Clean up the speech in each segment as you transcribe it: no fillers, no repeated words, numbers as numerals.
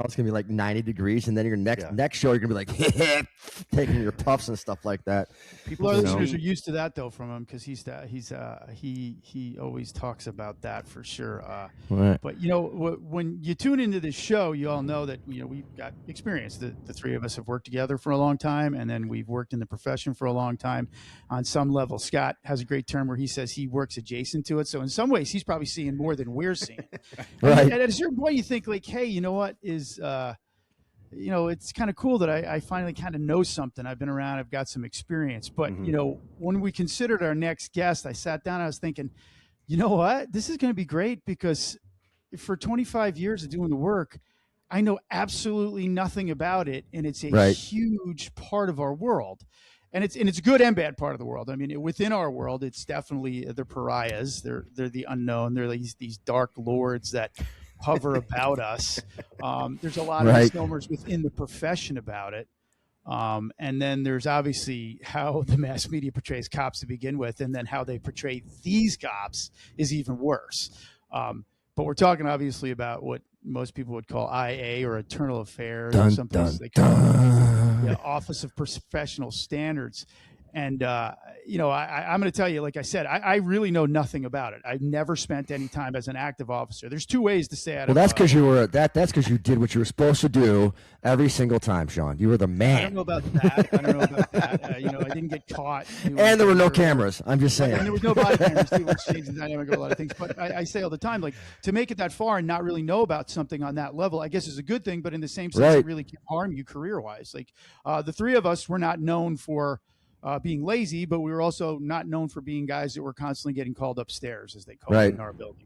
it's gonna be like 90 degrees, and then your next show you're gonna be like taking your puffs and stuff like that. People, our listeners are used to that though from him, because he always talks about that for sure. Right. But when you tune into this show, you all know that we've got experience. The three of us have worked together for a long time, and then we've worked in the profession for a long time on some level. Scott has a great term where he says he works adjacent to it. So in some ways, he's probably seeing more than we're seeing. Right. And at a certain point, you think like, hey, you know what is it's kind of cool that I finally kind of know something. I've been around, I've got some experience. But, when we considered our next guest, I sat down, I was thinking, you know what? This is going to be great, because for 25 years of doing the work, I know absolutely nothing about it. And it's a huge part of our world. And it's a good and bad part of the world. I mean, within our world, it's definitely the pariahs. They're the unknown. They're these dark lords that hover about us. There's a lot of misnomers within the profession about it. And then there's obviously how the mass media portrays cops to begin with, and then how they portray these cops is even worse. But we're talking obviously about what most people would call IA, or internal affairs, or something they call it, Office of Professional Standards. And, I'm going to tell you, like I said, I really know nothing about it. I've never spent any time as an active officer. There's two ways to stay out of. Well, that's because that's because you did what you were supposed to do every single time, Sean. You were the man. I don't know about that. I didn't get caught. And there were no cameras. I'm just saying. And there was no body cameras. They were changing the dynamic of a lot of things. But I say all the time, like, to make it that far and not really know about something on that level, I guess is a good thing. But in the same sense, it really can harm you career-wise. Like, the three of us were not known for being lazy, but we were also not known for being guys that were constantly getting called upstairs, as they call it in our building.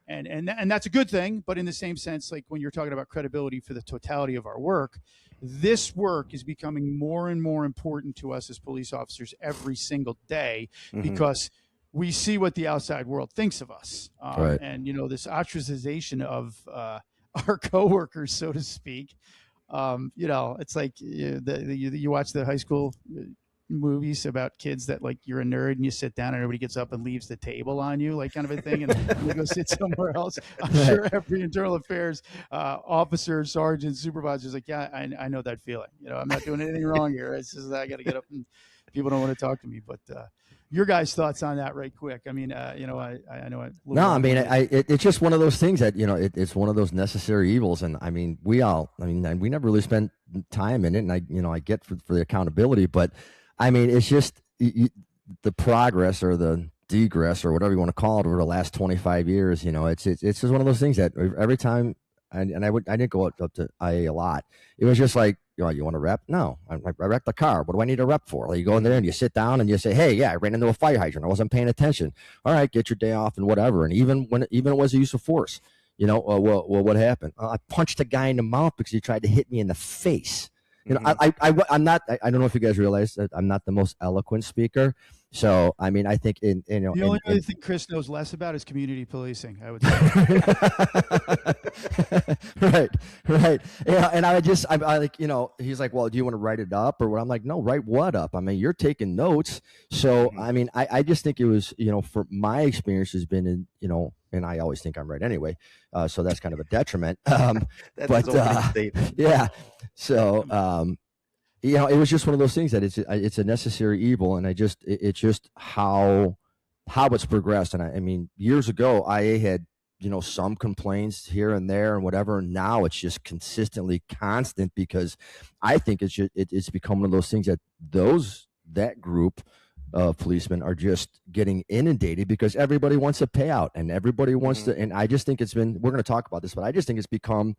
And that's a good thing. But in the same sense, like when you're talking about credibility for the totality of our work, this work is becoming more and more important to us as police officers every single day, because we see what the outside world thinks of us. And, this ostracization of our coworkers, so to speak. It's like you watch the high school movies about kids that, like, you're a nerd and you sit down and everybody gets up and leaves the table on you, like, kind of a thing, and you go sit somewhere else. I'm sure every internal affairs officer, sergeant, supervisor is like, yeah, I know that feeling. I'm not doing anything wrong here. It's just I got to get up and people don't want to talk to me. But your guys' thoughts on that, right quick? I mean, I know. It's just one of those things that it's one of those necessary evils, and I mean, we never really spent time in it, and I get for the accountability, but I mean, it's just the progress or the degress or whatever you want to call it over the last 25 years. It's just one of those things that every time, I didn't go up to IA a lot. It was just like, you want to rep? No, I wrecked the car. What do I need a rep for? Like, you go in there and you sit down and you say, hey, I ran into a fire hydrant. I wasn't paying attention. All right, get your day off and whatever. And even when it was a use of force, what happened? I punched a guy in the mouth because he tried to hit me in the face. I'm not. I don't know if you guys realize that I'm not the most eloquent speaker. So I mean, I think the only thing Chris knows less about is community policing, I would say. right. Yeah, and I'm like, he's like, well, do you want to write it up or what? I'm like, no, write what up? I mean, you're taking notes. So I mean, I just think it was, for my experience has been in, and I always think I'm right anyway. So that's kind of a detriment. Yeah. So, it was just one of those things that it's a necessary evil, and it's just how it's progressed. And I mean, years ago, IA had some complaints here and there and whatever. And now it's just consistently constant, because I think it's become one of those things that that group of policemen are just getting inundated because everybody wants a payout and everybody wants to. And I just think we're going to talk about this, but I just think it's become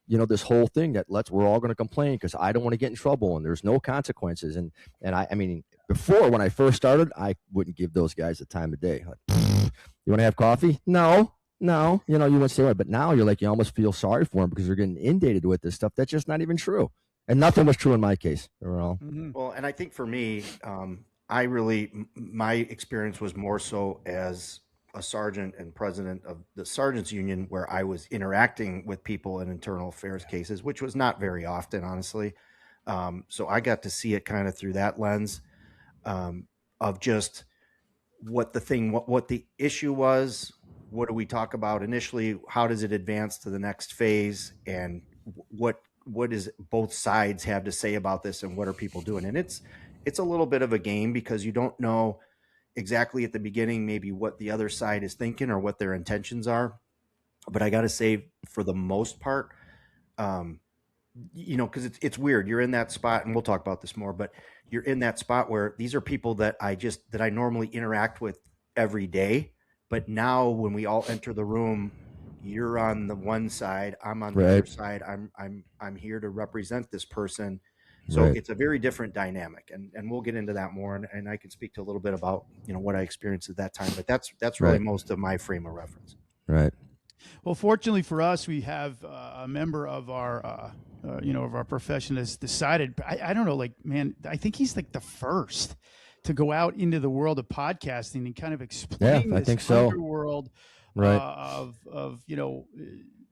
this whole thing that we're all going to complain because I don't want to get in trouble and there's no consequences. And I mean, before, when I first started, I wouldn't give those guys the time of day. Like, you want to have coffee? No, you wouldn't say what. But now you're like, you almost feel sorry for them because they're getting inundated with this stuff that's just not even true. And nothing was true in my case. Well, and I think for me, my experience was more so as a sergeant and president of the Sergeants Union, where I was interacting with people in internal affairs cases, which was not very often, honestly. So I got to see it kind of through that lens of just what the issue was. What do we talk about initially? How does it advance to the next phase? And what is both sides have to say about this and what are people doing. And it's a little bit of a game because you don't know exactly at the beginning maybe what the other side is thinking or what their intentions are. But I got to say, for the most part, because it's weird. You're in that spot, and we'll talk about this more, but you're in that spot where these are people that I normally interact with every day. But now when we all enter the room, you're on the one side, I'm on the other side. I'm here to represent this person. So it's a very different dynamic, and we'll get into that more. And I can speak to a little bit about, what I experienced at that time, but that's really most of my frame of reference. Right. Well, fortunately for us, we have a member of our, of our profession has decided. I don't know, like, man, I think he's like the first to go out into the world of podcasting and kind of explain this underworld of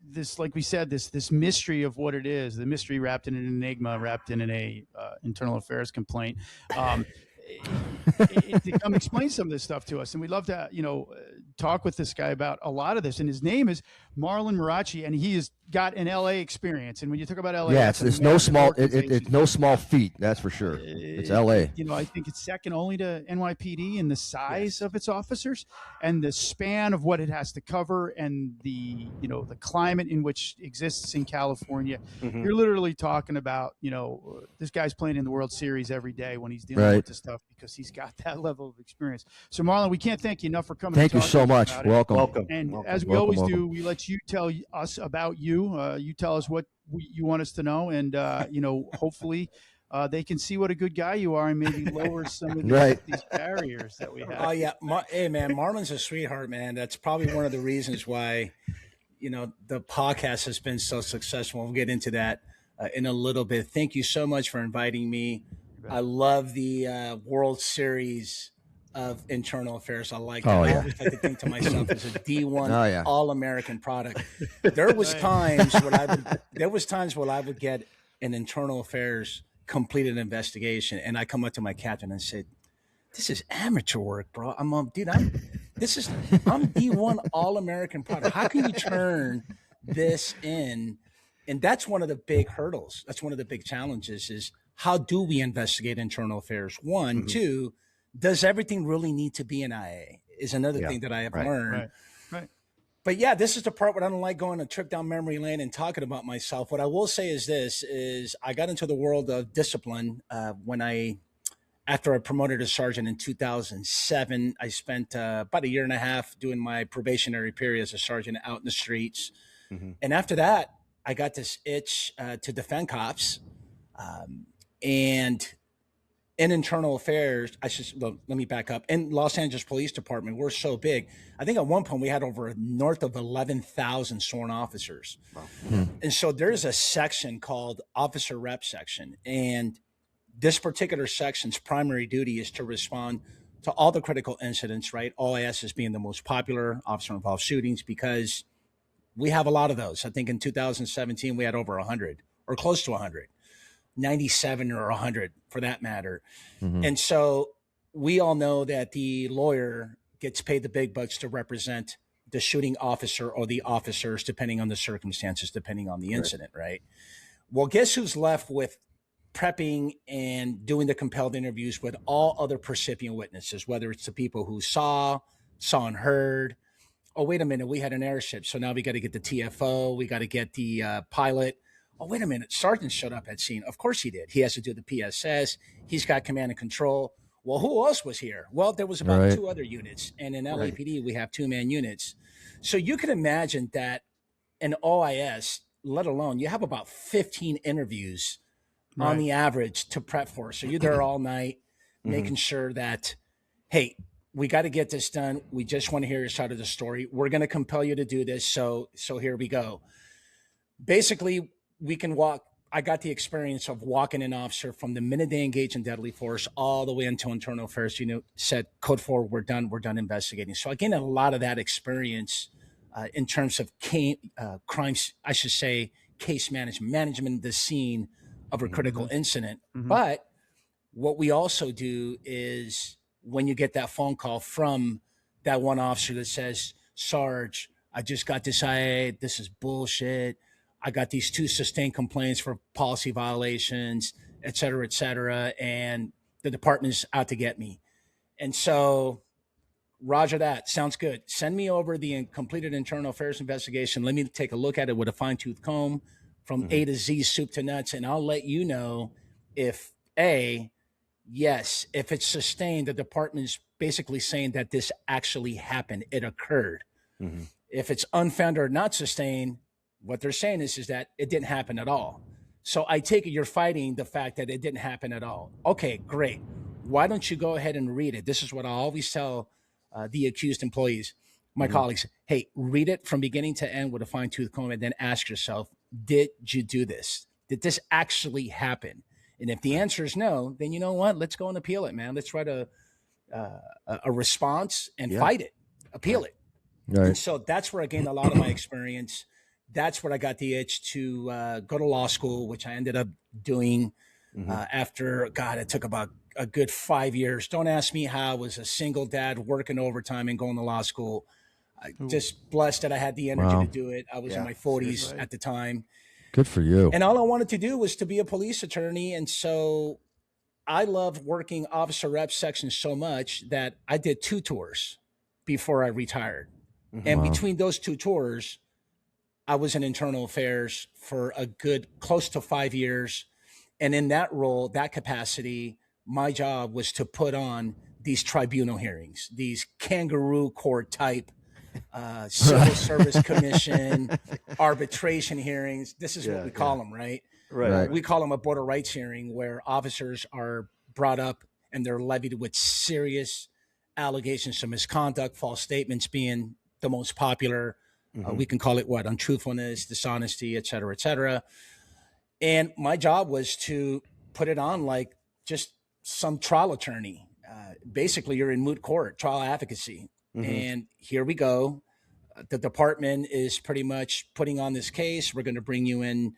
this, like we said, this mystery of what it is, the mystery wrapped in an enigma, wrapped in an internal affairs complaint. To come explain some of this stuff to us, and we'd love to talk with this guy about a lot of this. And his name is Marlon Marrache, and he has got an LA experience. And when you talk about LA, it's no small feat, that's for sure. It's LA. I think it's second only to NYPD in the size of its officers and the span of what it has to cover, and the the climate in which exists in California. Mm-hmm. You're literally talking about this guy's playing in the World Series every day when he's dealing with this stuff, because he's got that level of experience. So Marlon, we can't thank you enough for coming. Thank you so much. Welcome. And as we always do, we let you tell us about you. You tell us what you want us to know, and hopefully they can see what a good guy you are and maybe lower some of these barriers that we have. Oh yeah, hey man, Marlon's a sweetheart, man. That's probably one of the reasons why the podcast has been so successful. We'll get into that in a little bit. Thank you so much for inviting me. I love the World Series of Internal Affairs. I like that. I always like to think to myself as a D1 All-American product. There was times when I would get an Internal Affairs completed investigation, and I come up to my captain and said, "This is amateur work, bro. I'm D1 All-American product. How can you turn this in?" And that's one of the big hurdles. That's one of the big challenges is, how do we investigate internal affairs? One, mm-hmm. Two, does everything really need to be an IA? Is another thing that I have learned. Right. But yeah, this is the part where I don't like going a trip down memory lane and talking about myself. What I will say is I got into the world of discipline after I promoted a sergeant in 2007. I spent about a year and a half doing my probationary period as a sergeant out in the streets. Mm-hmm. And after that, I got this itch to defend cops. And in internal affairs, let me back up. In Los Angeles Police Department, we're so big. I think at one point we had over north of 11,000 sworn officers. Wow. And so there's a section called Officer Rep Section. And this particular section's primary duty is to respond to all the critical incidents, right? OIS is being the most popular officer-involved shootings because we have a lot of those. I think in 2017, we had over 100 or close to 100. 97 or 100 for that matter. Mm-hmm. And so we all know that the lawyer gets paid the big bucks to represent the shooting officer or the officers, depending on the circumstances, depending on the incident, right? Well, guess who's left with prepping and doing the compelled interviews with all other percipient witnesses, whether it's the people who saw and heard. Oh, wait a minute, we had an airship. So now we got to get the TFO. We got to get the pilot. Oh, wait a minute. Sergeant showed up at scene. Of course he did. He has to do the PSS. He's got command and control. Well, who else was here? Well, there was about 2 other units. And in LAPD, we have 2-man units. So you can imagine that in OIS, let alone, you have about 15 interviews on the average to prep for. So you're there all night making sure that, hey, we got to get this done. We just want to hear your side of the story. We're going to compel you to do this. So here we go. Basically, I got the experience of walking an officer from the minute they engage in deadly force all the way until internal affairs said, code 4, we're done investigating. So I gained a lot of that experience in terms of crimes, I should say, case management of the scene of a critical incident. Mm-hmm. But what we also do is when you get that phone call from that one officer that says, "Sarge, I just got this IA, this is bullshit. I got these 2 sustained complaints for policy violations, et cetera, and the department's out to get me. And so, Roger that. Sounds good. Send me over the completed internal affairs investigation. Let me take a look at it with a fine-tooth comb from A to Z, soup to nuts, and I'll let you know if yes, if it's sustained, the department's basically saying that this actually happened. It occurred. Mm-hmm. If it's unfounded or not sustained, what they're saying is that it didn't happen at all. So I take it you're fighting the fact that it didn't happen at all. Okay, great. Why don't you go ahead and read it? This is what I always tell the accused employees, my colleagues. Hey, read it from beginning to end with a fine-tooth comb, and then ask yourself, did you do this? Did this actually happen? And if the answer is no, then you know what? Let's go and appeal it, man. Let's write a response and fight it, appeal it. Right. And so that's where I gained a lot of my experience. That's where I got the itch to go to law school, which I ended up doing after, God, it took about a good 5 years. Don't ask me how. I was a single dad working overtime and going to law school. Just blessed that I had the energy to do it. I was in my 40s at the time. Good for you. And all I wanted to do was to be a police attorney. And so I loved working officer rep sections so much that I did 2 tours before I retired. And between those 2 tours, I was in internal affairs for a good close to 5 years. And in that role, that capacity, my job was to put on these tribunal hearings, these kangaroo court type civil service commission arbitration hearings. This is what we call them, right? Right. We call them a border rights hearing, where officers are brought up and they're levied with serious allegations of misconduct, false statements being the most popular. We can call it untruthfulness, dishonesty, et cetera, et cetera. And my job was to put it on like just some trial attorney. Basically, you're in moot court, trial advocacy. And here we go. The department is pretty much putting on this case. We're going to bring you in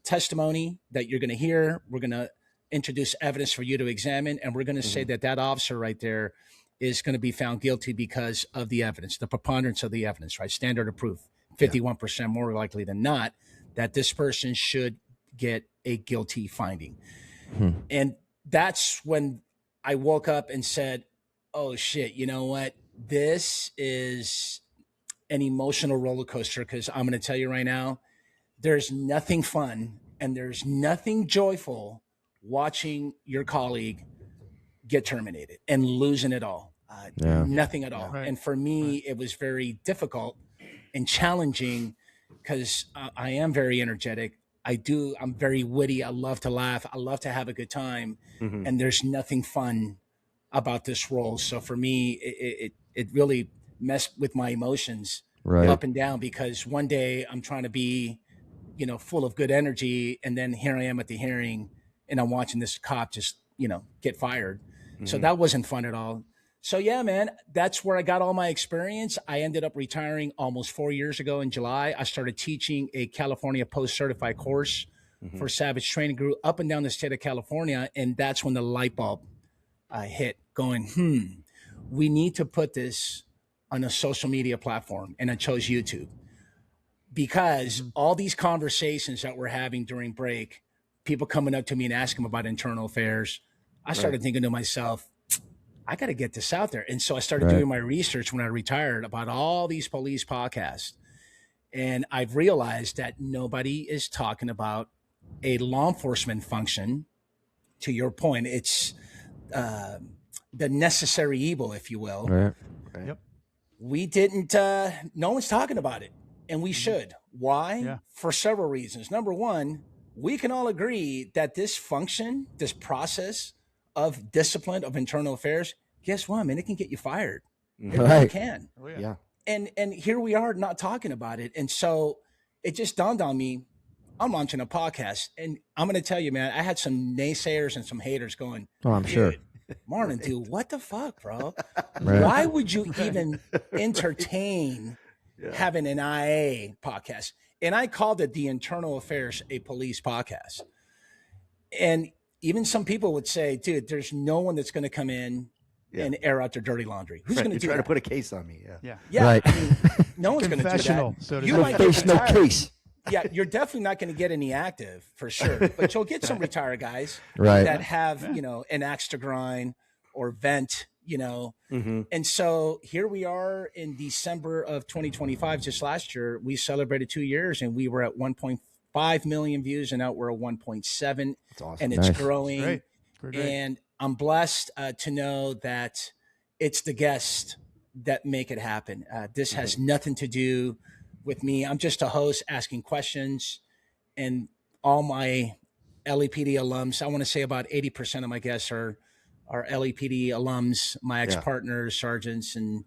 testimony that you're going to hear. We're going to introduce evidence for you to examine. And we're going to say that officer right there is going to be found guilty because of the evidence, the preponderance of the evidence, right? Standard of proof, 51% more likely than not that this person should get a guilty finding. And that's when I woke up and said, oh shit, you know what? This is an emotional roller coaster, because I'm going to tell you right now, there's nothing fun and there's nothing joyful watching your colleague get terminated and losing it all. Nothing at all. Right. And for me, it was very difficult and challenging because I am very energetic. I'm very witty. I love to laugh. I love to have a good time. And there's nothing fun about this role. So for me, it really messed with my emotions up and down, because one day I'm trying to be, full of good energy. And then here I am at the hearing and I'm watching this cop just, get fired. So that wasn't fun at all. So yeah, man, that's where I got all my experience. I ended up retiring almost 4 years ago in July. I started teaching a California post-certified course for Savage Training Group up and down the state of California. And that's when the light bulb hit, going, we need to put this on a social media platform. And I chose YouTube because all these conversations that we're having during break, people coming up to me and asking about internal affairs, I started thinking to myself, I got to get this out there. And so I started doing my research when I retired about all these police podcasts. And I've realized that nobody is talking about a law enforcement function. To your point, it's the necessary evil, if you will. Right. Yep. We didn't, no one's talking about it. And we should. Why? Yeah. For several reasons. Number one, we can all agree that this function, this process of discipline of internal affairs, guess what, man? It can get you fired. It really can. Oh, Yeah. And here we are not talking about it. And so it just dawned on me, I'm launching a podcast. And I'm going to tell you, man, I had some naysayers and some haters going, Oh, I'm sure. Marlon, dude, what the fuck, bro? Why would you even entertain having an IA podcast? And I called it the Internal Affairs, a Police Podcast. And even some people would say, dude, there's no one that's going to come in and air out their dirty laundry. Who's going to do that? Try to put a case on me. Yeah. Yeah. Right. I mean, no one's going to do Confessional, that. so to You speak. might No face, get no retired. case. Yeah, you're definitely not going to get any active for sure, but you'll get some retired guys Right. that have, an axe to grind or vent, And so here we are in December of 2025, just last year, we celebrated 2 years and we were at 1.5 million views and now we're at 1.7. That's awesome. And it's Nice. growing. Great. Great. And I'm blessed to know that it's the guests that make it happen. This has nothing to do with me. I'm just a host asking questions, and all my LAPD alums, I want to say about 80% of my guests are LAPD alums, my ex-partners, sergeants, and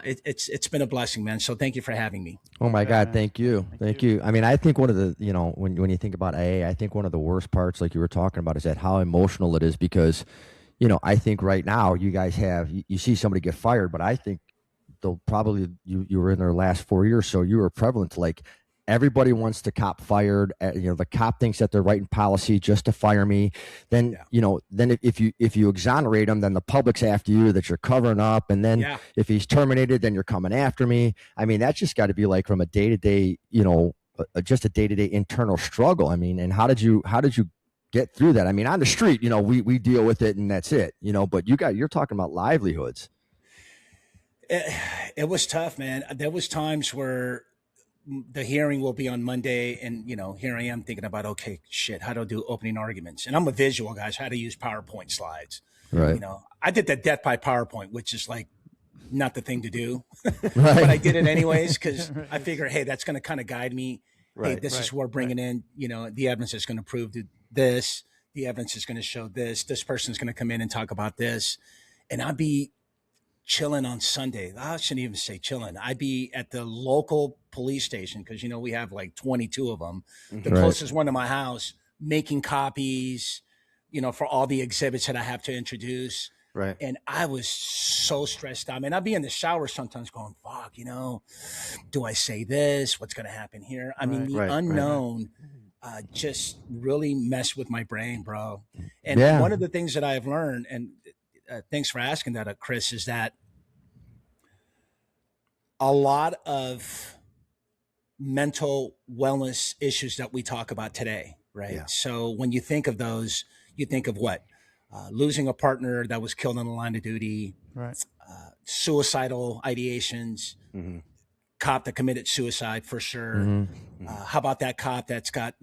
it's been a blessing, man. So thank you for having me. Oh my God. Thank you. Thank you. I mean, I think one of the, when you think about AA, I think one of the worst parts, like you were talking about, is that how emotional it is because, I think right now you guys have, you see somebody get fired, but I think they'll probably, you were in their last 4 years. So you were prevalent to like, everybody wants the cop fired. The cop thinks that they're writing policy just to fire me. Then, then if you exonerate them, then the public's after you, that you're covering up. And then if he's terminated, then you're coming after me. I mean, that's just got to be like from a day-to-day, just a day-to-day internal struggle. I mean, and how did you get through that? I mean, on the street, we deal with it and that's it, but you're talking about livelihoods. It was tough, man. There was times where the hearing will be on Monday and, here I am thinking about, okay, shit, how do I do opening arguments? And I'm a visual guy, so how to use PowerPoint slides. Right. I did the death by PowerPoint, which is like not the thing to do, but I did it anyways because I figure, hey, that's going to kind of guide me. Hey, this is what we're bringing in, the evidence is going to prove this, the evidence is going to show this person's going to come in and talk about this. And I'd be chilling on Sunday. I shouldn't even say chilling. I'd be at the local police station because, we have like 22 of them. The closest one to my house, making copies, for all the exhibits that I have to introduce. Right. And I was so stressed out. Man, I'd be in the shower sometimes going, fuck, do I say this? What's going to happen here? I mean, the unknown just really messed with my brain, bro. And one of the things that I've learned, and thanks for asking that, Chris, is that a lot of mental wellness issues that we talk about today, right? Yeah. So when you think of those, you think of what? Losing a partner that was killed on the line of duty, suicidal ideations, cop that committed suicide for sure. How about that cop that's got,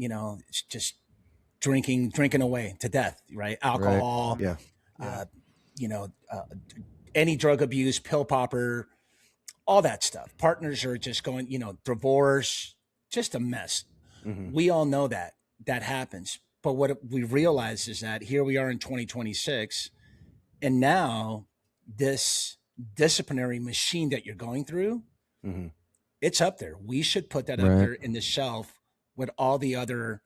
just drinking away to death, right? Alcohol, any drug abuse, pill popper, all that stuff. Partners are just going, divorce, just a mess. We all know that happens. But what we realize is that here we are in 2026, and now this disciplinary machine that you're going through, it's up there. We should put that up there in the shelf with all the other,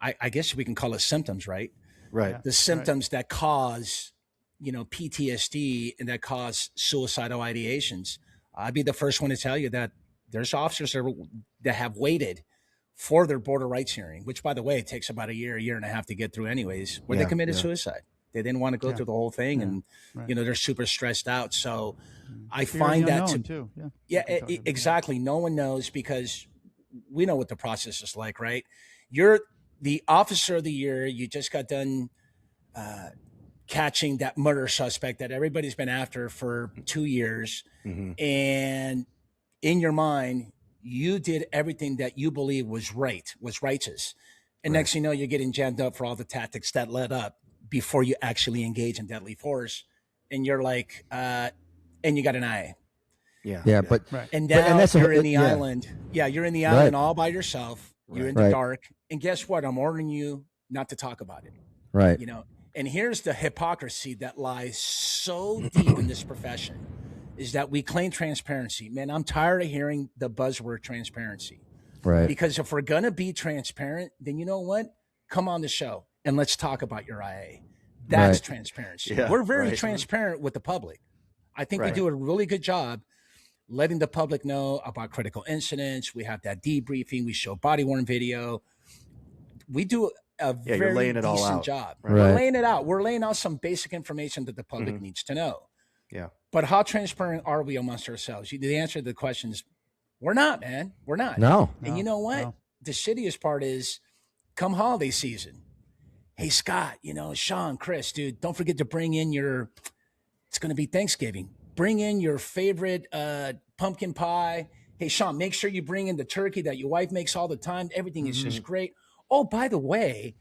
I guess we can call it symptoms, right? Right. The symptoms that cause, PTSD and that cause suicidal ideations. I'd be the first one to tell you that there's officers that have waited for their border rights hearing, which, by the way, it takes about a year and a half to get through anyways, where they committed suicide. They didn't want to go through the whole thing, and they're super stressed out. So I find that too. Exactly. No one knows because we know what the process is like, right? You're the officer of the year. You just got done catching that murder suspect that everybody's been after for 2 years, and in your mind, you did everything that you believe was righteous. And next thing you know, you're getting jammed up for all the tactics that led up before you actually engage in deadly force. And you're like, and you got an eye. But and now you're in the island. Yeah, you're in the island all by yourself. You're in the dark. And guess what? I'm ordering you not to talk about it. Right. And here's the hypocrisy that lies so deep in this profession is that we claim transparency. Man, I'm tired of hearing the buzzword transparency. Right. Because if we're going to be transparent, then you know what? Come on the show and let's talk about your IA. That's transparency. Yeah, we're very transparent with the public. I think we do a really good job letting the public know about critical incidents. We have that debriefing. We show body-worn video. We do a very decent job. We're laying it out. We're laying out some basic information that the public needs to know. Yeah. But how transparent are we amongst ourselves? The answer to the question is, we're not, man. We're not. No. And you know what? the shittiest part is come holiday season. Hey, Scott, Sean, Chris, dude, don't forget to bring in it's going to be Thanksgiving. Bring in your favorite pumpkin pie. Hey, Sean, make sure you bring in the turkey that your wife makes all the time. Everything is just great. Oh, by the way,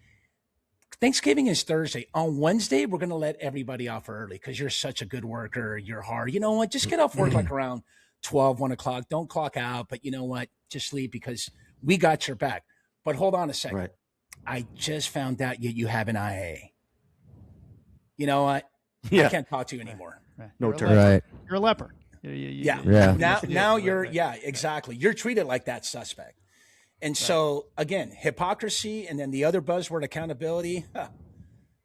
Thanksgiving is Thursday. On Wednesday, we're going to let everybody off early because you're such a good worker. You're hard. You know what? Just get off work like around 12, 1 o'clock. Don't clock out. But you know what? Just leave because we got your back. But hold on a second. Right. I just found out you have an IA. You know what? Yeah. I can't talk to you anymore. Right. No You're a turn. leper. Right. You're a leper. Now you're, exactly. You're treated like that suspect. And so, again, hypocrisy and then the other buzzword, accountability.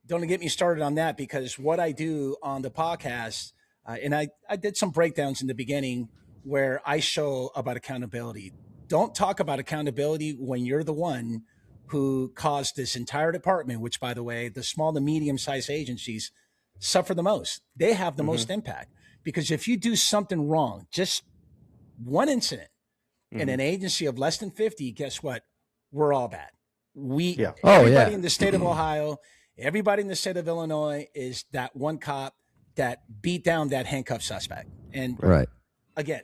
Don't get me started on that because what I do on the podcast, and I did some breakdowns in the beginning where I show about accountability. Don't talk about accountability when you're the one who caused this entire department, which, by the way, the small to medium-sized agencies suffer the most. They have the most impact because if you do something wrong, just one incident, in an agency of less than 50, guess what? We're all bad. Everybody in the state of Ohio, everybody in the state of Illinois is that one cop that beat down that handcuffed suspect. And again,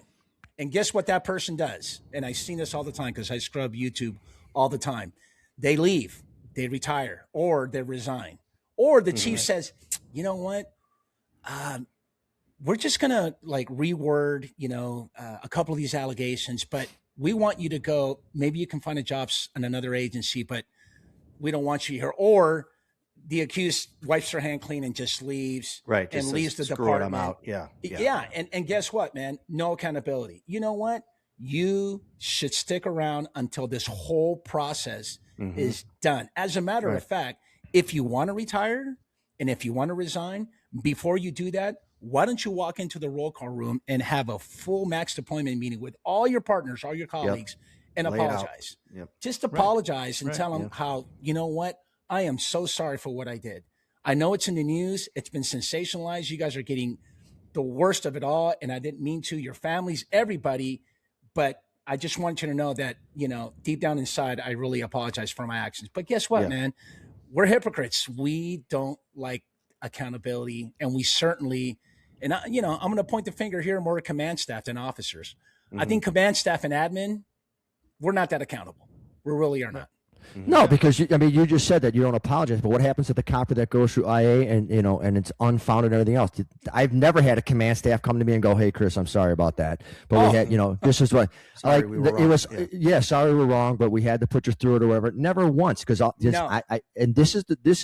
and guess what that person does? And I've seen this all the time because I scrub YouTube all the time. They leave, they retire, or they resign. Or the chief says, you know what? We're just going to reword, a couple of these allegations, but we want you to go. Maybe you can find a job in another agency, but we don't want you here. Or the accused wipes her hand clean and just leaves and leaves the department. Out. Yeah. And guess what, man? No accountability. You know what? You should stick around until this whole process is done. As a matter of fact, if you want to retire and if you want to resign, before you do that, why don't you walk into the roll call room and have a full max deployment meeting with all your partners, all your colleagues, and apologize. Just apologize and tell them how, you know what, I am so sorry for what I did. I know it's in the news. It's been sensationalized. You guys are getting the worst of it all. And I didn't mean to, your families, everybody. But I just want you to know that, deep down inside, I really apologize for my actions. But guess what, man? We're hypocrites. We don't like accountability. And we certainly, and I'm going to point the finger here more to command staff than officers. I think command staff and admin, we're not that accountable. We really are not. No, because you just said that you don't apologize, but what happens to the copper that goes through IA and and it's unfounded and everything else? I've never had a command staff come to me and go, "Hey, Chris, I'm sorry about that," but we had, this is what sorry we were wrong. It was. Sorry we're wrong, but we had to put you through it or whatever. Never once, because and this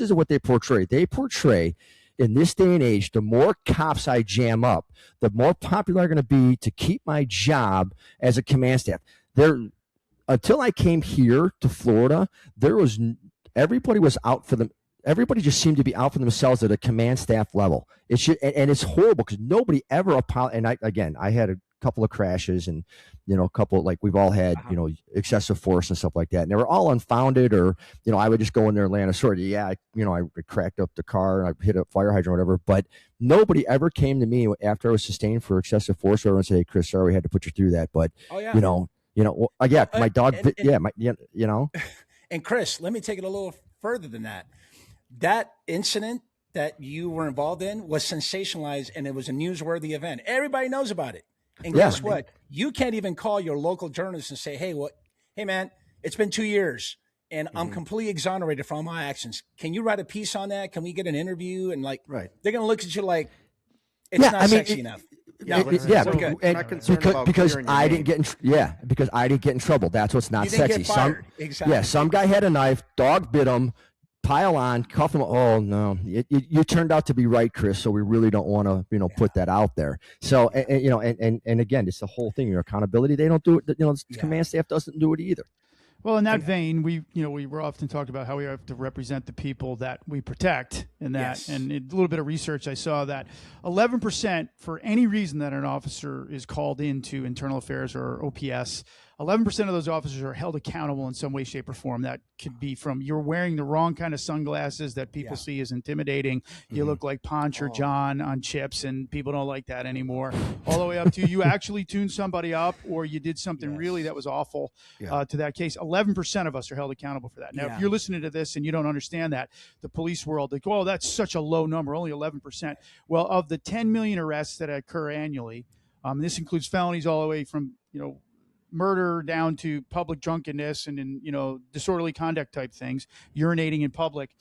is what they portray. They portray. In this day and age, the more cops I jam up, the more popular I'm going to be to keep my job as a command staff. Until I came here to Florida, everybody was out for them. Everybody just seemed to be out for themselves at a command staff level. And it's horrible because nobody ever apologized. And I had a couple of crashes and, a couple, we've all had, excessive force and stuff like that. And they were all unfounded or, I would just go in there and land a sword. Yeah. I cracked up the car and I hit a fire hydrant or whatever, but nobody ever came to me after I was sustained for excessive force or say, "Hey, Chris, sorry, we had to put you through that." But, my dog, And Chris, let me take it a little further than that. That incident that you were involved in was sensationalized and it was a newsworthy event. Everybody knows about it. And guess what? You can't even call your local journalist and say, hey, man, it's been 2 years and I'm completely exonerated from all my actions. Can you write a piece on that? Can we get an interview? And they're going to look at you like, it's not sexy enough. Because I didn't get in trouble. That's what's not sexy. Some guy had a knife, dog bit him, pile on, cuff him. Oh no, you turned out to be right, Chris. So we really don't want to, put that out there. So and again, it's the whole thing. Your accountability, they don't do it. Command staff doesn't do it either. Well, in that vein, we were often talked about how we have to represent the people that we protect, and that, and a little bit of research, I saw that 11% for any reason that an officer is called into internal affairs or OPS, 11% of those officers are held accountable in some way, shape, or form. That could be from you're wearing the wrong kind of sunglasses that people see as intimidating. You look like Ponch or John on Chips, and people don't like that anymore. All the way up to you actually tuned somebody up, or you did something really that was awful to that case. 11% of us are held accountable for that. Now, if you're listening to this and you don't understand that, the police world, they go, oh, that's such a low number, only 11%. Well, of the 10 million arrests that occur annually, this includes felonies all the way from, murder down to public drunkenness and disorderly conduct type things, urinating in public.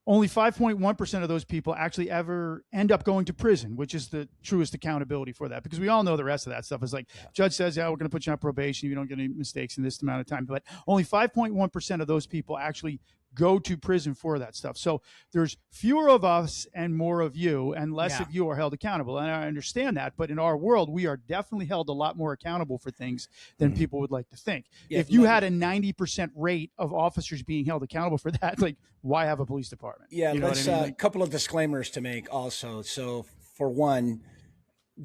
Only 5.1% of those people actually ever end up going to prison, which is the truest accountability for that, because we all know the rest of that stuff is like judge says, we're going to put you on probation if you don't get any mistakes in this amount of time. But only 5.1% of those people actually go to prison for that stuff. So there's fewer of us and more of you, and less of you are held accountable. And I understand that, but in our world, we are definitely held a lot more accountable for things than people would like to think. If you had a 90% rate of officers being held accountable for that, like, why have a police department? Yeah, let's a couple of disclaimers to make also. So for one,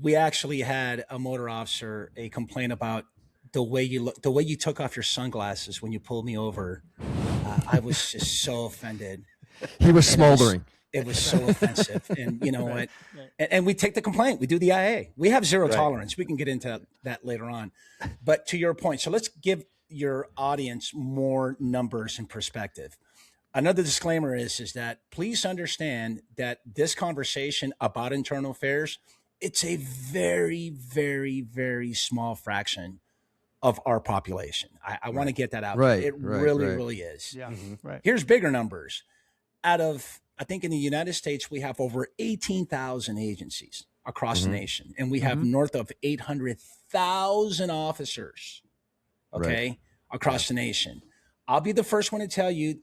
we actually had a motor officer a complaint about the way you look, the way you took off your sunglasses when you pulled me over. I was just so offended. He was smoldering. It was so offensive. And you know what? And we take the complaint. We do the IA. We have zero tolerance. We can get into that later on. But to your point, so let's give your audience more numbers and perspective. Another disclaimer is that please understand that this conversation about internal affairs, it's a very, very, very small fraction of our population. I want to get that out. It really is. Yeah. Here's bigger numbers. Out of, I think in the United States, we have over 18,000 agencies across the nation, and we have north of 800,000 officers, across the nation. I'll be the first one to tell you,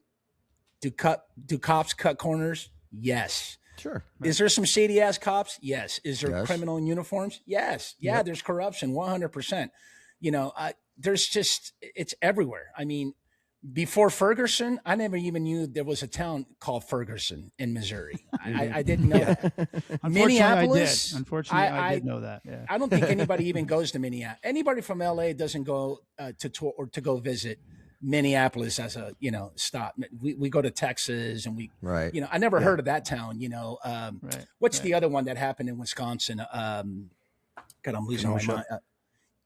do cops cut corners? Yes. Sure. Is there some shady ass cops? Yes. Is there criminal in uniforms? Yes. Yeah, there's corruption, 100%. There's just, it's everywhere. I mean, before Ferguson, I never even knew there was a town called Ferguson in Missouri. I didn't know that. Minneapolis. Unfortunately, I did know that. Yeah. I don't think anybody even goes to Minneapolis. Anybody from LA doesn't go to tour or to go visit Minneapolis as a, stop. We go to Texas and I never heard of that town, What's the other one that happened in Wisconsin? God, I'm losing my mind.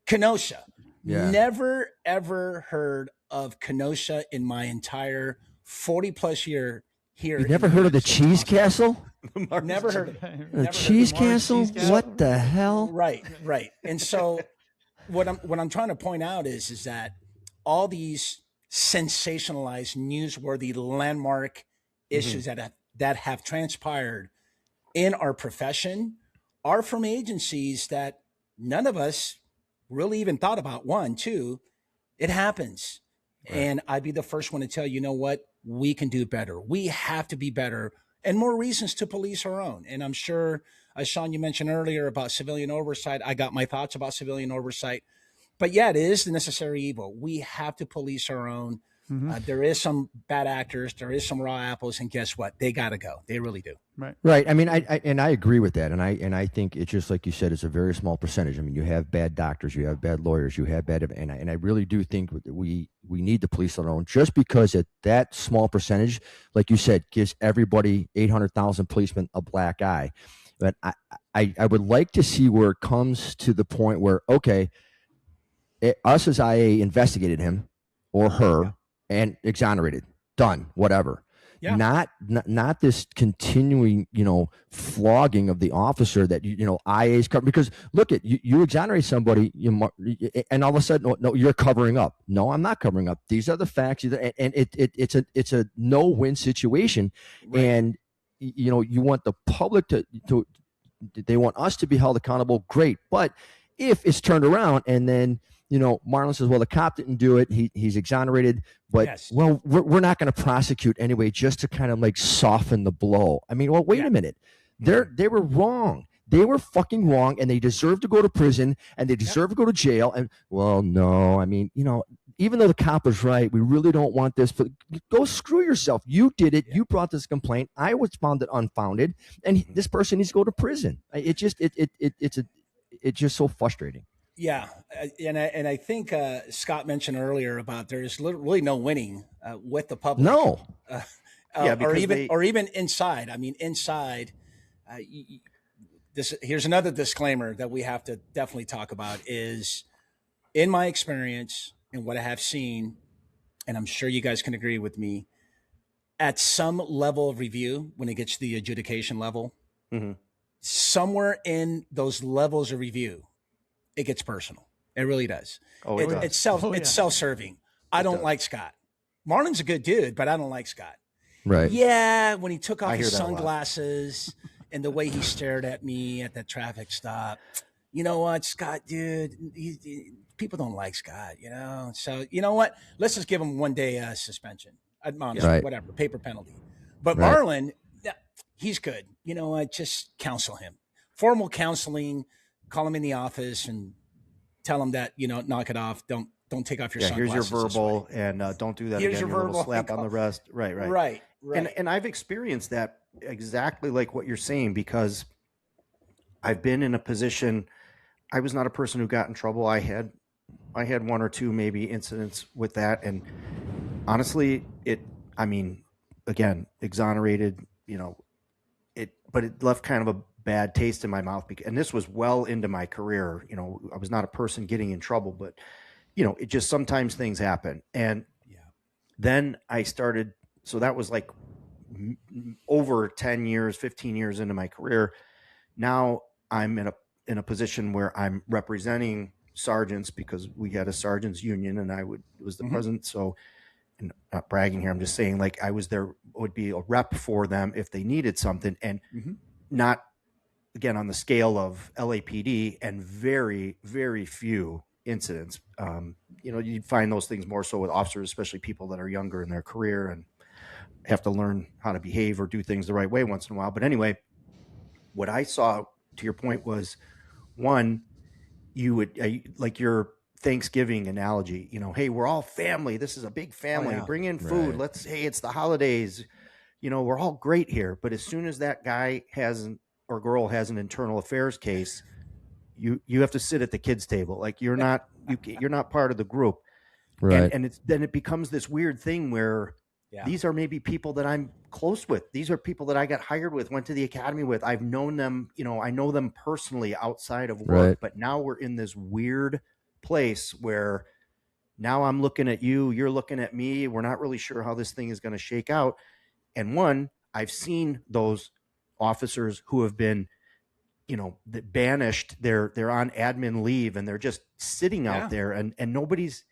Kenosha. Yeah. Never, ever heard of Kenosha in my entire 40 plus year here. You never heard of the Cheese Castle? Never heard of it. The Cheese Castle? What the hell? Right. And so what I'm trying to point out is that all these sensationalized, newsworthy, landmark issues that have transpired in our profession are from agencies that none of us really even thought about. One, two, it happens. And I'd be the first one to tell you know what? We can do better. We have to be better, and more reasons to police our own. And I'm sure, as Sean, you mentioned earlier about civilian oversight, I got my thoughts about civilian oversight. But yeah, it is the necessary evil. We have to police our own. There is some bad actors. There is some raw apples. And guess what? They got to go. They really do. Right. I mean, I agree with that. And I think it's just like you said, it's a very small percentage. I mean, you have bad doctors, you have bad lawyers, you have bad, and I really do think we need to police our own, just because at that small percentage, like you said, gives everybody 800,000 policemen a black eye. But I would like to see where it comes to the point where, okay, us as IA investigated him or her and exonerated, done, whatever. Yeah. Not this continuing, flogging of the officer that IA's cover, because look at you exonerate somebody, and all of a sudden, no, you're covering up. No, I'm not covering up. These are the facts, and it's a no-win situation, and you want the public to they want us to be held accountable. Great, but if it's turned around and then Marlon says, well, the cop didn't do it. He's exonerated, but well, we're not going to prosecute anyway, just to kind of like soften the blow. I mean, well, wait a minute. They were wrong. They were fucking wrong, and they deserve to go to prison, and they deserve to go to jail. And well, no, I mean, even though the cop was right, we really don't want this, but go screw yourself. You did it. You brought this complaint. I was found it unfounded, and this person needs to go to prison. It's just so frustrating. Yeah, and I think Scott mentioned earlier about there's really no winning with the public. No. Yeah, or because even inside. I mean, inside. Here's another disclaimer that we have to definitely talk about is, in my experience and what I have seen, and I'm sure you guys can agree with me, at some level of review, when it gets to the adjudication level, somewhere in those levels of review, it gets personal. It really does. Oh, it does. It's self-serving. I don't like Scott. Marlon's a good dude, but I don't like Scott. Right. Yeah, when he took off his that a lot. sunglasses and the way he stared at me at that traffic stop. You know what, Scott, dude? People don't like Scott, you know? So, you know what? Let's just give him 1 day suspension. Right. Whatever, paper penalty. But Right. Marlon, he's good. You know what? Just counsel him. Formal counseling, call him in the office and tell him that, you know, knock it off. Don't take off your sunglasses. Here's your verbal, and don't do that Here's again. your Your little verbal. slap on the wrist. Right. Right. And I've experienced that exactly like what you're saying, because I've been in a position. I was not a person who got in trouble. I had 1 or 2 maybe incidents with that, and honestly, again, exonerated, but it left kind of a bad taste in my mouth, and this was well into my career. You know, I was not a person getting in trouble, but it just, sometimes things happen. And then I started, so that was like over 10 years, 15 years into my career. Now I'm in a position where I'm representing sergeants, because we had a sergeants union, and I was the president. So, and not bragging here, I'm just saying, like, I was there, would be a rep for them if they needed something, and not, again, on the scale of LAPD, and very, very few incidents. You'd find those things more so with officers, especially people that are younger in their career and have to learn how to behave or do things the right way once in a while. But anyway, what I saw, to your point, was, one, you would, like your Thanksgiving analogy, hey, we're all family. This is a big family. Oh, yeah. Bring in food. Right. Hey, it's the holidays. We're all great here. But as soon as that guy or girl has an internal affairs case, you have to sit at the kids' table. Like, you're not part of the group. Right. And then it becomes this weird thing where these are maybe people that I'm close with. These are people that I got hired with, went to the academy with. I've known them, I know them personally outside of work. Right. But now we're in this weird place where now I'm looking at you, you're looking at me. We're not really sure how this thing is going to shake out. And one, I've seen those officers who have been, banished. They're on admin leave, and they're just sitting out there, and nobody's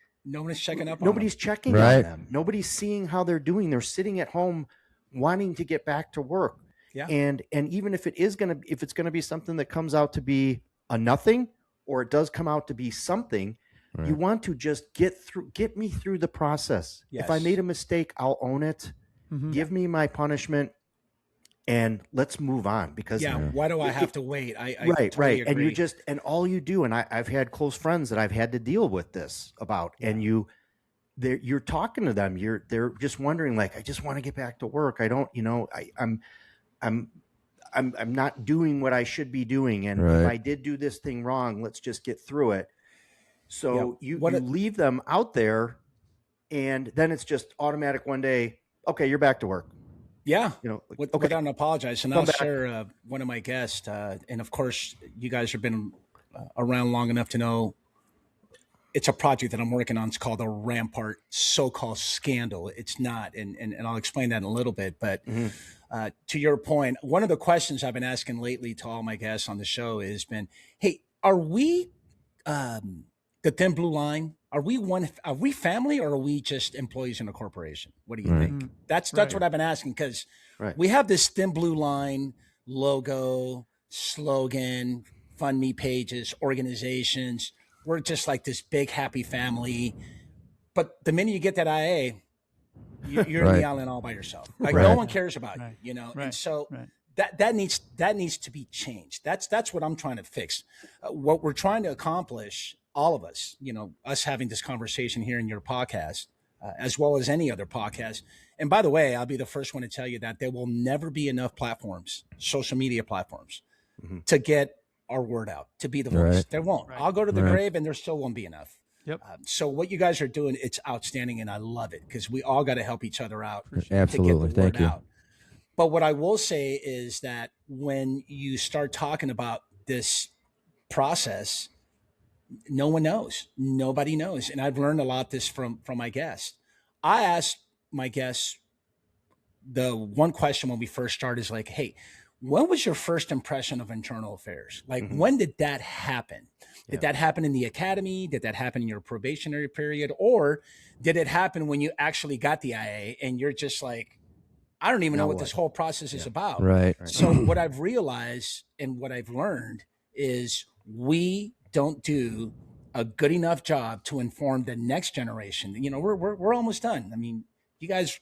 checking up. Nobody's checking on them. Nobody's seeing how they're doing. They're sitting at home wanting to get back to work. Yeah. And even if it's going to be something that comes out to be a nothing, or it does come out to be something, you want to just get me through the process. Yes. If I made a mistake, I'll own it. Give me my punishment, and let's move on. Because why do I have to wait? I right. Totally agree. And and all you do, and I've had close friends that I've had to deal with this about, and you're talking to them, they're just wondering, like, I just want to get back to work. I don't, I'm not doing what I should be doing, and if I did do this thing wrong, let's just get through it. So you leave them out there, and then it's just automatic one day. Okay, you're back to work. Yeah. Okay. Without apologize. And I'll share one of my guests. And of course, you guys have been around long enough to know it's a project that I'm working on. It's called the Rampart so-called scandal. It's not. And I'll explain that in a little bit. But to your point, one of the questions I've been asking lately to all my guests on the show has been, hey, are we the thin blue line? Are we family, or are we just employees in a corporation? What do you think? That's what I've been asking, because we have this thin blue line logo, slogan, fund me pages, organizations. We're just like this big happy family. But the minute you get that IA, you're in the island all by yourself. Like no one cares about you, And so that needs to be changed. That's what I'm trying to fix. What we're trying to accomplish, all of us, us having this conversation here in your podcast, as well as any other podcast. And by the way, I'll be the first one to tell you that there will never be enough platforms, social media platforms, to get our word out to be the voice. Right. There won't. Right. I'll go to the Right. grave and there still won't be enough. Yep. So what you guys are doing, it's outstanding, and I love it because we all got to help each other out Absolutely. to get the Thank word you. out. But what I will say is that when you start talking about this process, no one knows. Nobody knows. And I've learned a lot this from my guests. I asked my guests the one question when we first started is like, hey, when was your first impression of internal affairs? Like, when did that happen? Did that happen in the academy? Did that happen in your probationary period? Or did it happen when you actually got the IA and you're just like, I don't even know what this whole process is about. Right. So what I've realized and what I've learned is we don't do a good enough job to inform the next generation. You know, we're almost done. I mean, you guys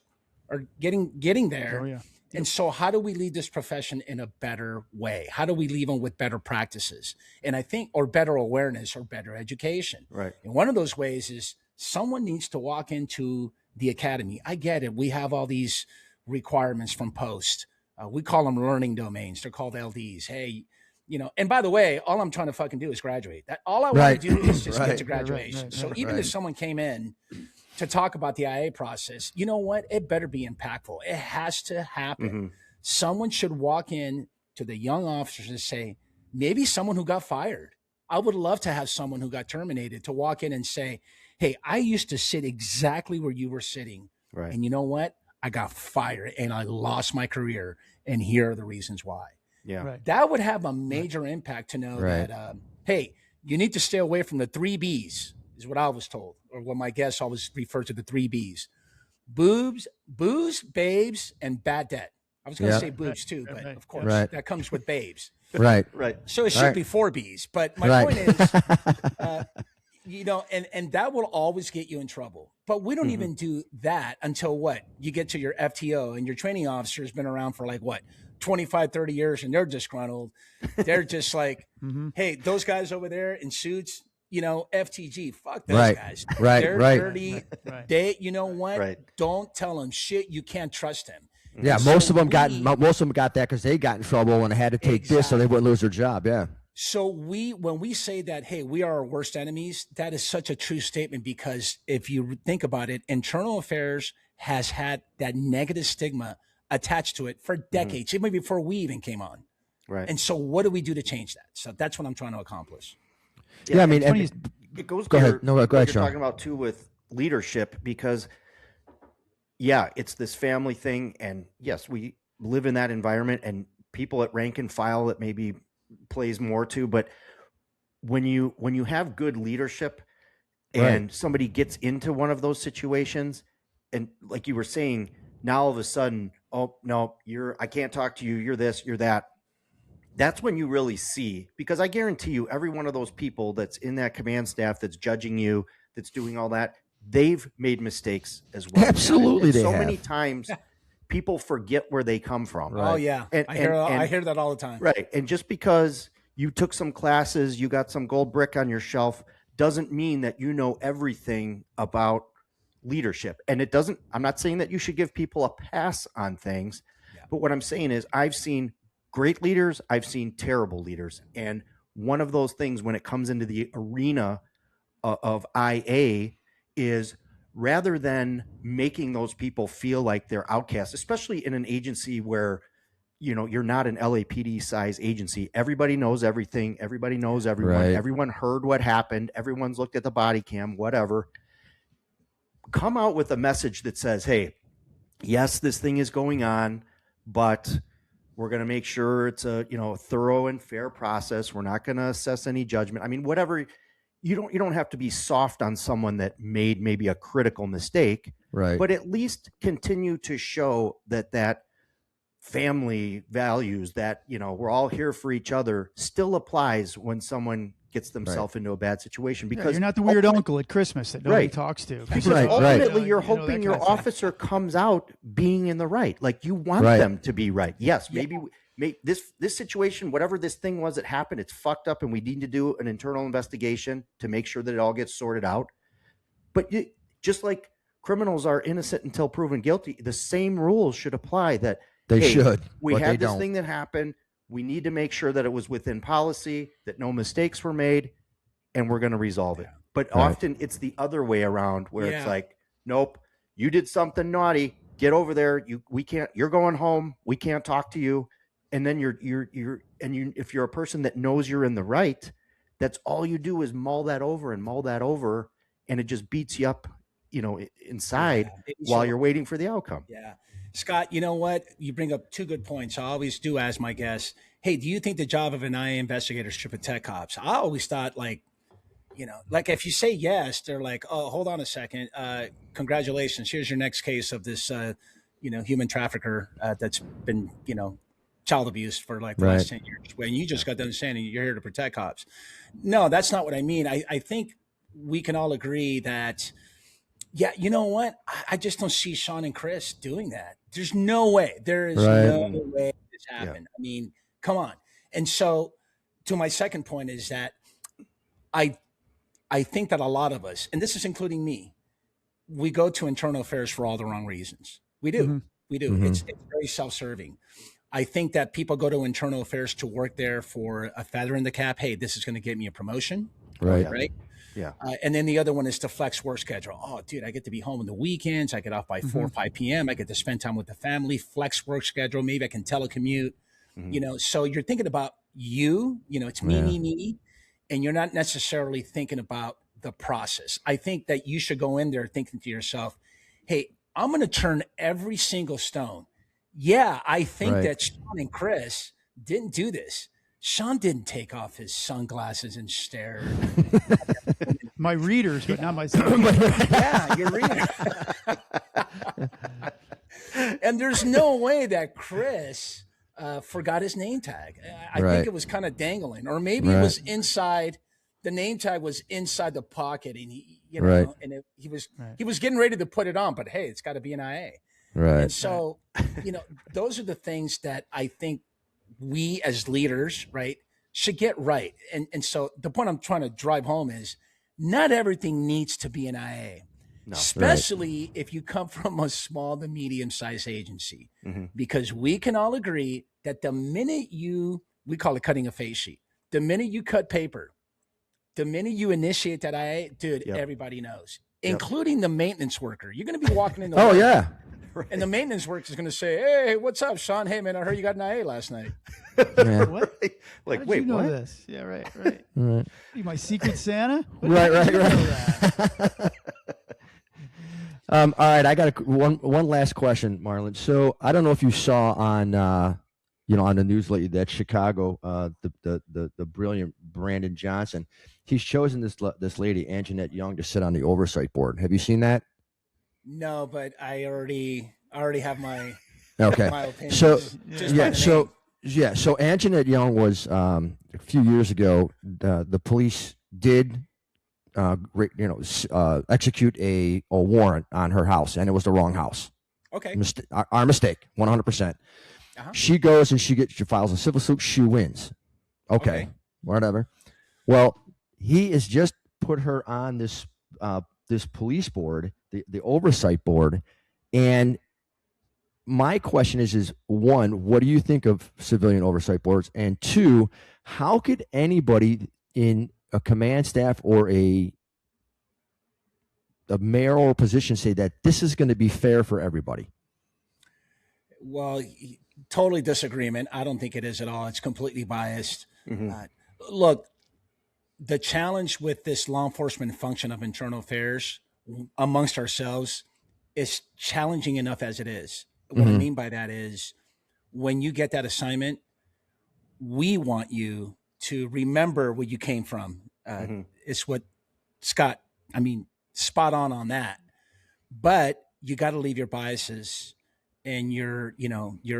are getting there. Oh, yeah. And so how do we lead this profession in a better way? How do we leave them with better practices? And I think, or better awareness or better education. Right. And one of those ways is someone needs to walk into the academy. I get it. We have all these requirements from post. We call them learning domains. They're called LDs. Hey, you know, and by the way, all I'm trying to fucking do is graduate. That all I want to do is just get to graduation. So even if someone came in to talk about the IA process, you know what? It better be impactful. It has to happen. Someone should walk in to the young officers and say, maybe someone who got fired. I would love to have someone who got terminated to walk in and say, hey, I used to sit exactly where you were sitting. Right. And you know what? I got fired and I lost my career. And here are the reasons why. Yeah. Right. That would have a major impact to know that, hey, you need to stay away from the 3 Bs, is what I was told, or what my guests always refer to the 3 Bs: booze, babes, and bad debt. I was going to say boobs too, but of course that comes with babes. Right. Right. So it should be 4 Bs. But my point is, you know, and that will always get you in trouble. But we don't even do that until what? You get to your FTO and your training officer has been around for like what? 25, 30 years, and they're disgruntled. They're just like, hey, those guys over there in suits, you know, FTG, fuck those guys. They're dirty. They, you know what? Don't tell them shit. You can't trust them. Yeah, And most so of them got that because they got in trouble and had to take this so they wouldn't lose their job. Yeah. So when we say that, hey, we are our worst enemies, that is such a true statement, because if you think about it, internal affairs has had that negative stigma attached to it for decades, even before we even came on. Right. And so what do we do to change that? So that's what I'm trying to accomplish. Yeah, I mean, it goes. Go ahead. No, go ahead, you're Sean. talking about too with leadership, because yeah, it's this family thing, and yes, we live in that environment, and people at rank and file that maybe plays more to, but when you have good leadership and somebody gets into one of those situations, and like you were saying, now all of a sudden, oh no, I can't talk to you, you're this, you're that. That's when you really see, because I guarantee you, every one of those people that's in that command staff that's judging you, that's doing all that, they've made mistakes as well. Absolutely, and they so have. many times people forget where they come from. Right. Oh yeah, And- I hear that all the time. Right. And just because you took some classes, you got some gold brick on your shelf, doesn't mean that you know everything about leadership. And it doesn't, I'm not saying that you should give people a pass on things, but what I'm saying is I've seen great leaders, I've seen terrible leaders. And one of those things when it comes into the arena of IA is, rather than making those people feel like they're outcasts, especially in an agency where, you know, you're not an LAPD size agency. Everybody knows everything. Everybody knows everyone. Right. Everyone heard what happened. Everyone's looked at the body cam, whatever. Come out with a message that says, hey, yes, this thing is going on, but we're going to make sure it's a, you know, thorough and fair process. We're not going to assess any judgment. I mean, whatever. You don't have to be soft on someone that made maybe a critical mistake, Right. but at least continue to show that family values, that, you know, we're all here for each other, still applies when someone gets themselves into a bad situation. Because you're not the weird uncle at Christmas that nobody talks to. Because Right, ultimately you're You know, hoping that your kind of thing. officer comes out being in the right. Like, you want Right. them to be right. Yes, maybe this situation, whatever this thing was that happened, it's fucked up and we need to do an internal investigation to make sure that it all gets sorted out. But just like criminals are innocent until proven guilty, the same rules should apply, that They hey, should. we but had they this don't. thing that happened. We need to make sure that it was within policy, that no mistakes were made, and we're going to resolve it. But often it's the other way around where it's like, nope, you did something naughty. Get over there. You're going home. We can't talk to you. And then if you're a person that knows you're in the right, that's all you do is mull that over, and it just beats you up, inside while you're waiting for the outcome. Yeah. Scott, you know what? You bring up two good points. I always do ask my guests, hey, do you think the job of an IA investigator is to protect cops? I always thought like if you say yes, they're like, oh, hold on a second. Congratulations. Here's your next case of this, human trafficker that's been, child abuse for like the last 10 years. When you just got done saying you're here to protect cops. No, that's not what I mean. I think we can all agree that, yeah, you know what? I just don't see Sean and Chris doing that. There's no way. There is no way this happened. I mean, come on. And so to my second point is that I think that a lot of us, and this is including me, we go to internal affairs for all the wrong reasons. We do. Mm-hmm. We do. Mm-hmm. It's very self-serving. I think that people go to internal affairs to work there for a feather in the cap. Hey, this is going to get me a promotion. Right. Yeah. And then the other one is to flex work schedule. Oh, dude, I get to be home on the weekends. I get off by 4 or 5 p.m. I get to spend time with the family, flex work schedule. Maybe I can telecommute, so you're thinking about it's me. And you're not necessarily thinking about the process. I think that you should go in there thinking to yourself, hey, I'm going to turn every single stone. Yeah, I think that Sean and Chris didn't do this. Sean didn't take off his sunglasses and stare. My readers, but not myself. Yeah, your reader. And there's no way that Chris forgot his name tag. I think it was kind of dangling, or maybe it was inside. The name tag was inside the pocket, and he was getting ready to put it on. But hey, it's got to be an IA. Right. And so, those are the things that I think we as leaders, should get right. And so the point I'm trying to drive home is not everything needs to be an IA. No, especially if you come from a small to medium-sized agency, because we can all agree that the minute we call it cutting a face sheet, the minute you cut paper, the minute you initiate that IA, dude, everybody knows, including the maintenance worker. You're going to be walking in the work, yeah. And the maintenance worker is going to say, hey, what's up, Sean? Hey, man, I heard you got an IA last night. Yeah. What? Like, How did wait, you know what? This? Yeah, right. You my secret Santa? Right. All right, I got one last question, Marlon. So I don't know if you saw on on the news lately that Chicago, the brilliant Brandon Johnson, he's chosen this lady Anjanette Young to sit on the oversight board. Have you seen that? No, but I already have my my opinion. So Anjanette Young was a few years ago. The police did execute a warrant on her house, and it was the wrong house. Okay, our mistake, 100%. She goes and she files a civil suit. She wins. Okay, whatever. Well, he has just put her on this police board, the oversight board, and my question is one, what do you think of civilian oversight boards? And two, how could anybody in a command staff or a mayoral position say that this is going to be fair for everybody? Well, totally disagreement. I don't think it is at all. It's completely biased. Look, the challenge with this law enforcement function of internal affairs amongst ourselves is challenging enough as it is. What I mean by that is when you get that assignment, we want you to remember where you came from. It's what Scott, spot on that. But you got to leave your biases and your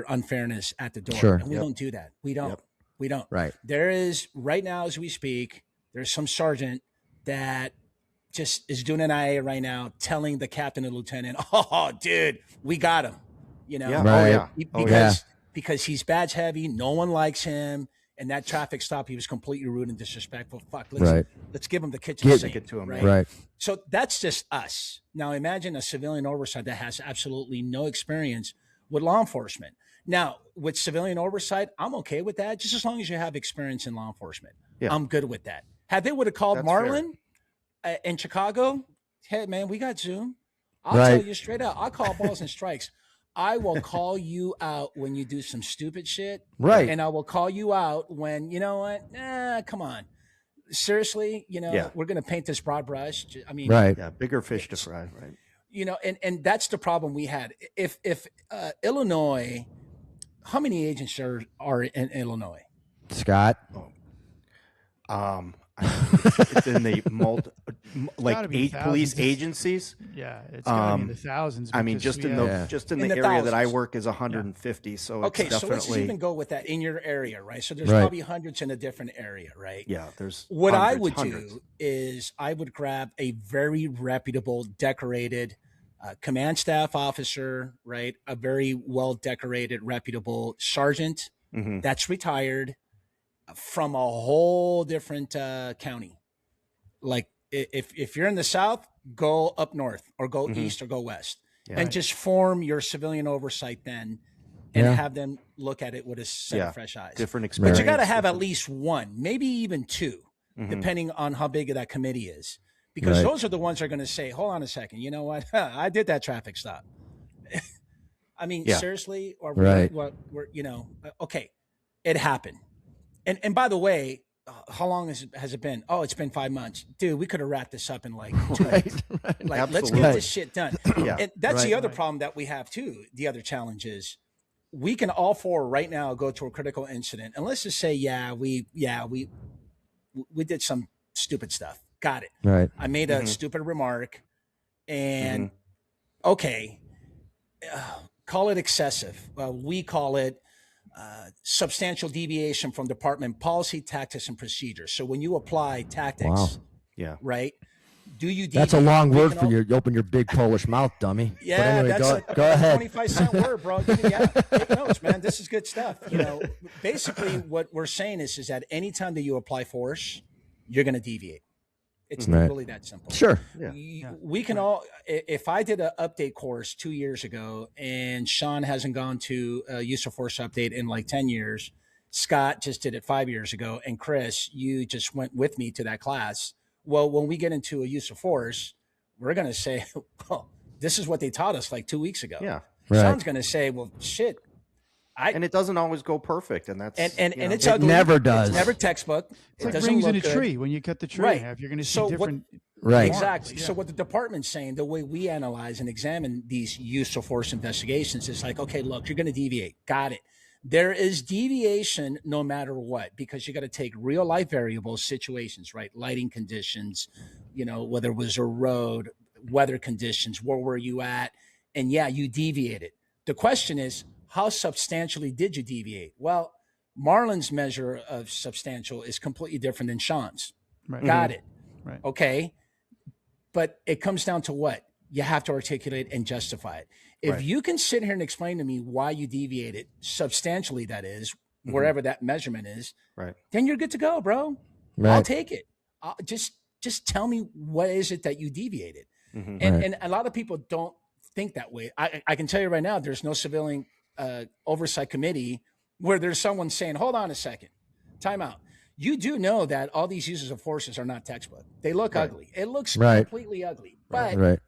unfairness at the door. Sure. And we don't do that. We don't. We don't. Right. There is, right now as we speak, there's some sergeant that just is doing an IA right now, telling the captain and lieutenant, oh, dude, we got him. Because he's badge heavy. No one likes him. And that traffic stop, he was completely rude and disrespectful. Fuck, let's give him the kitchen sink. It to him, right? So that's just us. Now imagine a civilian oversight that has absolutely no experience with law enforcement. Now, with civilian oversight, I'm okay with that, just as long as you have experience in law enforcement. Yeah. I'm good with that. Had they would have called That's Marlon in Chicago, hey man, we got Zoom. I'll Right. tell you straight out. I'll call balls and strikes. I will call you out when you do some stupid shit. Right. And I will call you out when, you know what? Come on. Seriously, you know, Yeah. we're going to paint this broad brush. I mean, Right. Yeah, bigger fish to fry, right? you know, and that's the problem we had. If Illinois, how many agents are in Illinois? Scott. It's in the like gotta be 8 police thousands. agencies. Yeah, it's got to be in the thousands. I mean, because just we in have- the Yeah. just in In the the area that I thousands. work is 150. So it's Okay, so let's definitely even go with that in your area, right? So there's Right. probably hundreds in a different area, right? yeah. There's What I hundreds, would hundreds. do is I would grab a very reputable, decorated command staff officer, right? A very well decorated, reputable sergeant Mhm. that's retired from a whole different county. Like if you're in the South, go up north or go Mhm. east or go west, Yeah. and just form your civilian oversight then, and Yeah. have them look at it with a set Yeah. of fresh eyes. Different But experience. you got to have at different- least one, maybe even two, Mhm. depending on how big that committee is. Because Right. those are the ones that are going to say, hold on a second, you know what? I did that traffic stop. I mean, Yeah. seriously? Or Right. we're, you know, okay, it happened. And by the way, how long has it been? Oh, it's been 5 months. Dude, we could have wrapped this up in like 2 weeks. Right. Like, let's Absolutely. get this shit done. Yeah. And that's the Right. other problem that we have too. The other challenge is we can all four right now go to a critical incident and let's just say, we did some stupid stuff. Got it. Right. I made a Mhm. stupid remark, and Mm-hmm. okay, call it excessive. We call it substantial deviation from department policy, tactics, and procedures. So when you apply tactics, Wow. Yeah. right? Do you? That's a deviate? long We word can for all- you. You open your big Polish mouth, dummy. Yeah, But anyway, that's go a ahead. 25-cent word, bro. Yeah, take notes, man. This is good stuff. You know, basically what we're saying is that anytime that you apply force, you're going to deviate. It's Right. really that simple. Sure. Yeah. We can all, if I did an update course 2 years ago and Sean hasn't gone to a use of force update in like 10 years, Scott just did it 5 years ago, and Chris, you just went with me to that class. Well, when we get into a use of force, we're going to say, well, this is what they taught us like 2 weeks ago. Yeah. Right. Sean's going to say, well, shit. And it doesn't always go perfect, and that's And you know, it's It ugly. never does. It's never textbook. It's like doesn't rings in look a good. tree. When you cut the tree Right. in half, you're going to see So what- different. Right. marks. Exactly. Yeah. So what the department's saying, the way we analyze and examine these use of force investigations is like, okay, look, you're going to deviate. Got it. There is deviation no matter what, because you got to take real life variables, situations, right? Lighting conditions, you know, whether it was a road, weather conditions, where were you at? And yeah, you deviated. The question is, how substantially did you deviate? Well, Marlon's measure of substantial is completely different than Sean's. Right. Got it. Right. Okay. But it comes down to what? You have to articulate and justify it. If Right. you can sit here and explain to me why you deviated substantially, that is, wherever that measurement is, right. then you're good to go, bro. I'll Right. take it. Just tell me what is it that you deviated. Mhm. And Right. and a lot of people don't think that way. I can tell you right now, there's no civilian oversight committee where there's someone saying, hold on a second, time out. You do know that all these uses of forces are not textbook. They look Right. ugly. It looks Right. completely ugly. But Right.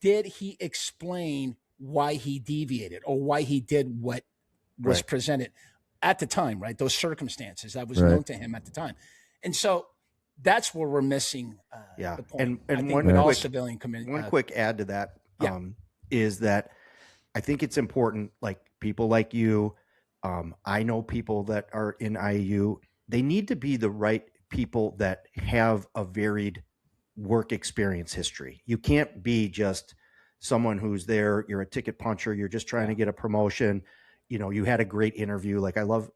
did he explain why he deviated or why he did what was Right. presented at the time, right? Those circumstances that was Right. known to him at the time. And so that's where we're missing Yeah. the point. And I think one with all quick- civilian committee. One quick add to that Yeah. is that I think it's important, like people like you, I know people that are in IU, they need to be the right people that have a varied work experience history. You can't be just someone who's there, you're a ticket puncher, you're just trying to get a promotion. You know, you had a great interview. Like I love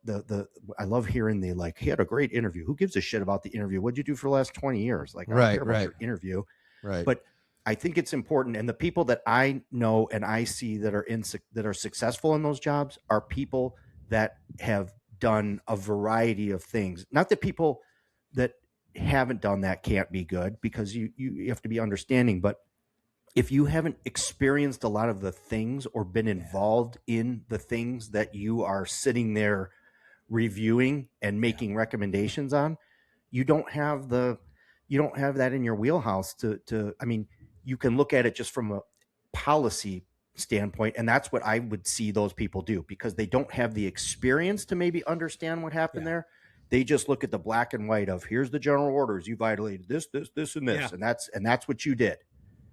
I love hearing the like, he had a great interview. Who gives a shit about the interview? What'd you do for the last 20 years? Like, I don't Right, care about right. your interview. Right. But I think it's important, and the people that I know and I see that are successful in those jobs are people that have done a variety of things. Not that people that haven't done that can't be good, because you have to be understanding. But if you haven't experienced a lot of the things or been involved in the things that you are sitting there reviewing and making recommendations on, you don't have that in your wheelhouse to, I mean, you can look at it just from a policy standpoint, and that's what I would see those people do, because they don't have the experience to maybe understand what happened there. They just look at the black and white of, here's the general orders, you violated this, and this, and that's what you did.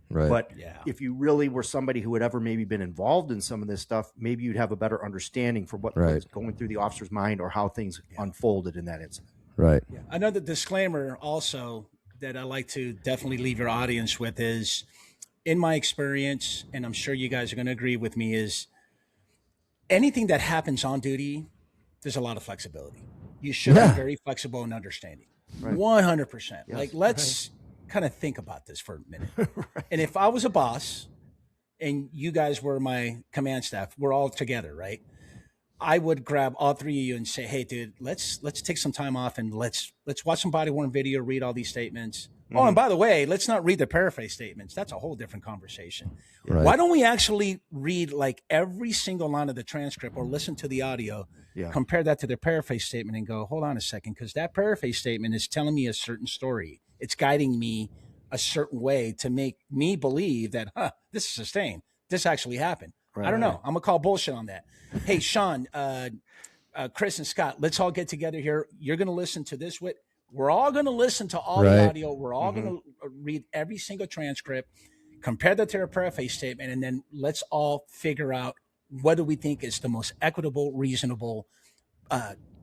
Right. But if you really were somebody who had ever maybe been involved in some of this stuff, maybe you'd have a better understanding for what was going through the officer's mind or how things unfolded in that incident. Right. Yeah. Another disclaimer also that I like to definitely leave your audience with is, in my experience, and I'm sure you guys are going to agree with me, is anything that happens on duty, there's a lot of flexibility. You should be very flexible and understanding. 100%. Yes. Like, let's kind of think about this for a minute. And if I was a boss and you guys were my command staff, we're all together, right? I would grab all three of you and say, hey, dude, let's take some time off and let's watch some body-worn video, read all these statements. Mm-hmm. Oh, and by the way, let's not read the paraphrase statements. That's a whole different conversation. Right. Why don't we actually read like every single line of the transcript or listen to the audio, compare that to the paraphrase statement and go, hold on a second, because that paraphrase statement is telling me a certain story. It's guiding me a certain way to make me believe that, this is sustained. This actually happened. Right, I don't know. I'm going to call bullshit on that. Hey, Sean, Chris and Scott, let's all get together here. You're going to listen to this. We're all going to listen to all the audio. We're all going to read every single transcript, compare that to a paraphrase statement, and then let's all figure out what do we think is the most equitable, reasonable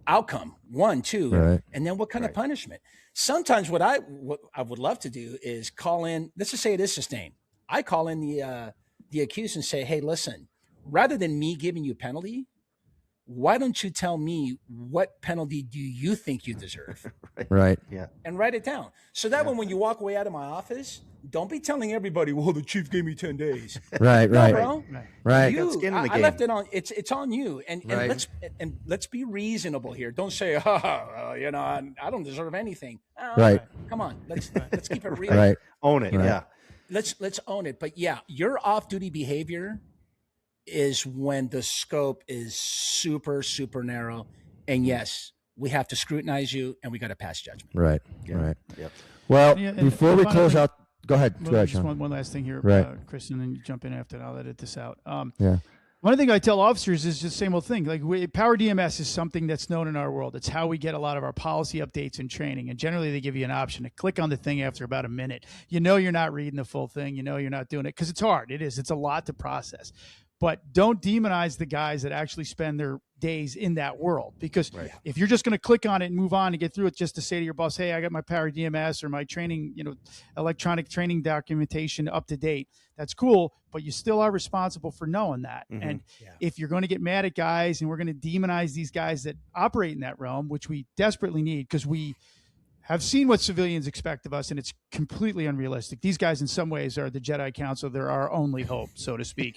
outcome. 1, 2, and then what kind of punishment. Sometimes what I would love to do is call in, let's just say it is sustained. I call in the accused and say, hey, listen, rather than me giving you a penalty, why don't you tell me what penalty do you think you deserve? Right. Yeah. And write it down. So that when you walk away out of my office, don't be telling everybody, well, the chief gave me 10 days. Right. No, bro. Right. I left it on. It's on you. And let's be reasonable here. Don't say, I don't deserve anything. Come on. Let's keep it real. Right. Own it. Right. Yeah. Let's own it. But your off-duty behavior is when the scope is super, super narrow. And yes, we have to scrutinize you and we got to pass judgment. Right. Yeah. Right. Yep. Well, before we close out, go ahead. Just one last thing here, Chris, and then you jump in after that. I'll edit this out. One thing I tell officers is just the same old thing. Like Power DMS is something that's known in our world. It's how we get a lot of our policy updates and training. And generally they give you an option to click on the thing after about a minute. You know you're not reading the full thing. You know you're not doing it because it's hard. It is. It's a lot to process. But don't demonize the guys that actually spend their days in that world. Because if you're just going to click on it and move on and get through it just to say to your boss, hey, I got my Power DMS or my training, electronic training documentation up to date, that's cool, but you still are responsible for knowing that. Mm-hmm. And if you're going to get mad at guys and we're going to demonize these guys that operate in that realm, which we desperately need because we have seen what civilians expect of us, and it's completely unrealistic. These guys in some ways are the Jedi Council. They're our only hope, so to speak.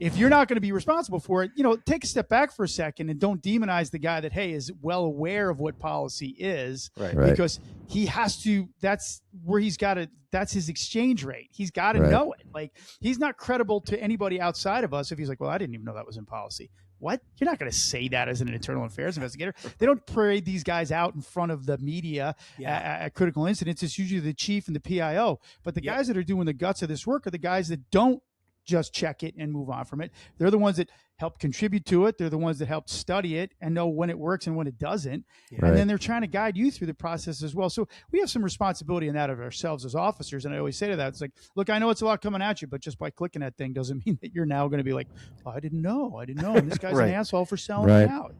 If you're not going to be responsible for it, take a step back for a second and don't demonize the guy that, hey, is well aware of what policy is, because he has to, that's where he's got to, that's his exchange rate. He's got to know it. Like, he's not credible to anybody outside of us if he's like, well, I didn't even know that was in policy. What? You're not going to say that as an internal affairs investigator. They don't parade these guys out in front of the media at critical incidents. It's usually the chief and the PIO. But the guys that are doing the guts of this work are the guys that don't just check it and move on from it. They're the ones that help contribute to it. They're the ones that help study it and know when it works and when it doesn't. And then they're trying to guide you through the process as well. So we have some responsibility in that of ourselves as officers. And I always say to that, it's like, look, I know it's a lot coming at you, but just by clicking that thing doesn't mean that you're now going to be like, oh, I didn't know. And this guy's an asshole for selling it out.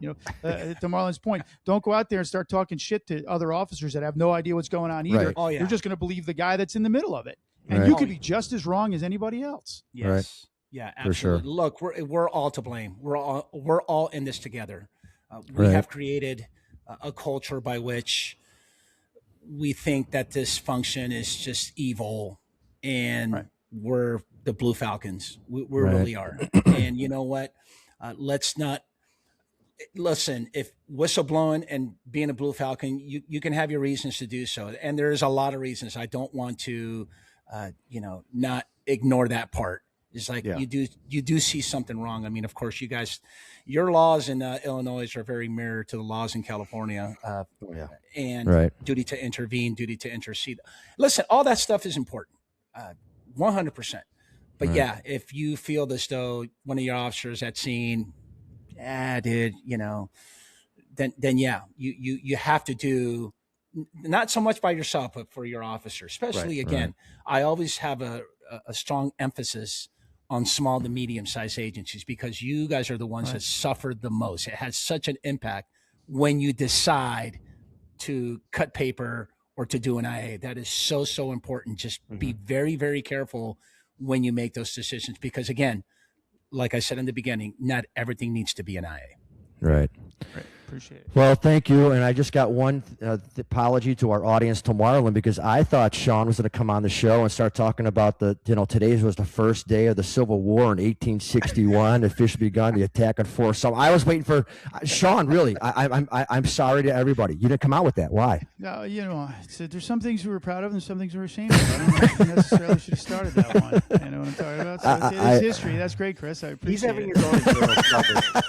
To Marlon's point, don't go out there and start talking shit to other officers that have no idea what's going on either. You're just going to believe the guy that's in the middle of it. And you could be just as wrong as anybody else. Yes. Yeah, absolutely. Look, we're all to blame. We're all in this together. We have created a culture by which we think that this function is just evil, and we're the Blue Falcons. We really are. And you know what? Let's not listen. If whistleblowing and being a Blue Falcon, you can have your reasons to do so, and there's a lot of reasons. I don't want to, not ignore that part. It's like you do see something wrong. I mean, of course, you guys, your laws in Illinois are very mirror to the laws in California, and duty to intervene, duty to intercede. Listen, all that stuff is important, 100%. But yeah, if you feel as though one of your officers at scene, dude, then yeah, you have to do not so much by yourself, but for your officer. Especially I always have a strong emphasis on small to medium-sized agencies, because you guys are the ones that suffered the most. It has such an impact when you decide to cut paper or to do an IA. That is so important. Just be very, very careful when you make those decisions, because again, like I said in the beginning, not everything needs to be an IA. Right. Appreciate it. Well, thank you. And I just got one apology to our audience, to Marlon, because I thought Sean was going to come on the show and start talking about today was the first day of the Civil War in 1861, officially begun, the attack on Fort Sumter. I was waiting for Sean. Really, I'm sorry to everybody. You didn't come out with that. Why? No, there's some things we were proud of and some things we were ashamed of. I don't know if you necessarily should have started that one. You know what I'm talking about? So it's history. That's great, Chris. I appreciate He's having it. his own internal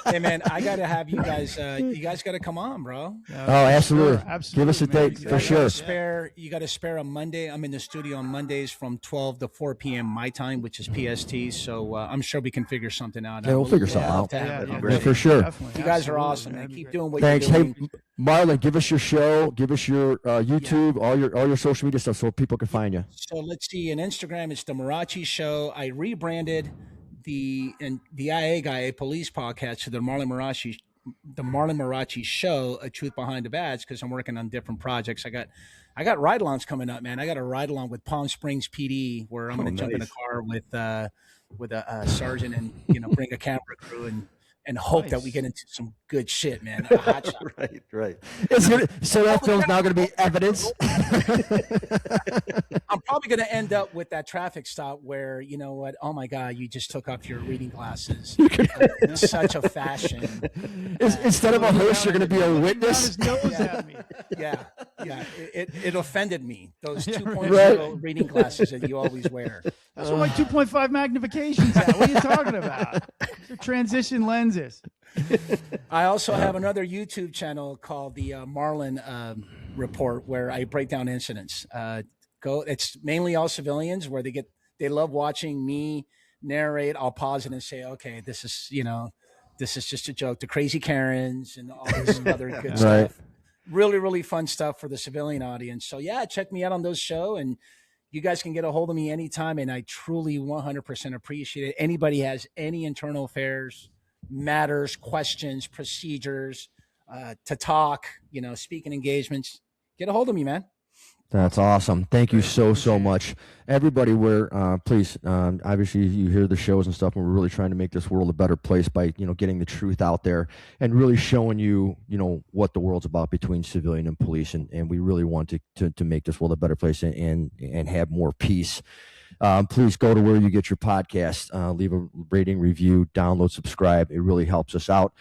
Hey man, I gotta have you guys. You guys gotta come on, bro. Absolutely. Sure, absolutely. Give us a date for sure. You got to spare a Monday. I'm in the studio on Mondays from 12 to 4 p.m. my time, which is PST. So I'm sure we can figure something out. Yeah, we'll figure something out. For sure. Definitely. You guys are awesome, man. Keep doing what Thanks. you're doing. Hey, Marlon, give us your show, give us your YouTube, all your social media stuff, so people can find you. So let's see. On Instagram, it's the Marrache Show. I rebranded the IA Guy, a police podcast, to the Marlon Marrache Show, A Truth Behind the Badge, because I'm working on different projects. I got ride-alongs coming up, man. I got a ride-along with Palm Springs PD, where I'm going to jump in a car with a sergeant and bring a camera crew and hope that we get into some good shit, man. Right. So that film's now going to be evidence. I'm probably going to end up with that traffic stop where, you know what? Oh my God, you just took off your reading glasses. In such a fashion. Instead of a host, you're going to be a witness. Yeah. It offended me. Those 2.0 reading glasses that you always wear. That's what my 2.5 magnification's at. What are you talking about? They're transition lenses. I also have another YouTube channel called the Marlon Report, where I break down incidents. It's mainly all civilians, where they love watching me narrate. I'll pause it and say, okay, this is just a joke. The crazy Karens and all this other good stuff. Really, really fun stuff for the civilian audience. So yeah, check me out on those shows, and you guys can get a hold of me anytime. And I truly 100% appreciate it. Anybody has any internal affairs matters, questions, procedures, to talk, speaking engagements, get a hold of me, man. That's awesome. Thank you so much. Everybody, please, obviously you hear the shows and stuff, and we're really trying to make this world a better place by, getting the truth out there and really showing you, what the world's about between civilian and police. And we really want to make this world a better place and have more peace. Please go to where you get your podcast, leave a rating, review, download, subscribe. It really helps us out.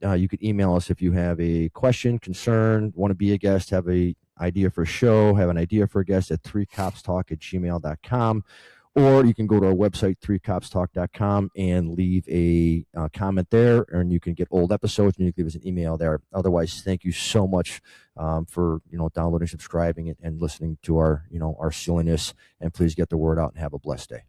You could email us if you have a question, concern, want to be a guest, have a idea for a show, have an idea for a guest at 3copstalk@gmail.com, or you can go to our website, 3copstalk.com, and leave a comment there, and you can get old episodes, and you can give us an email there. Otherwise, thank you so much for downloading, subscribing, and listening to our our silliness, and please get the word out and have a blessed day.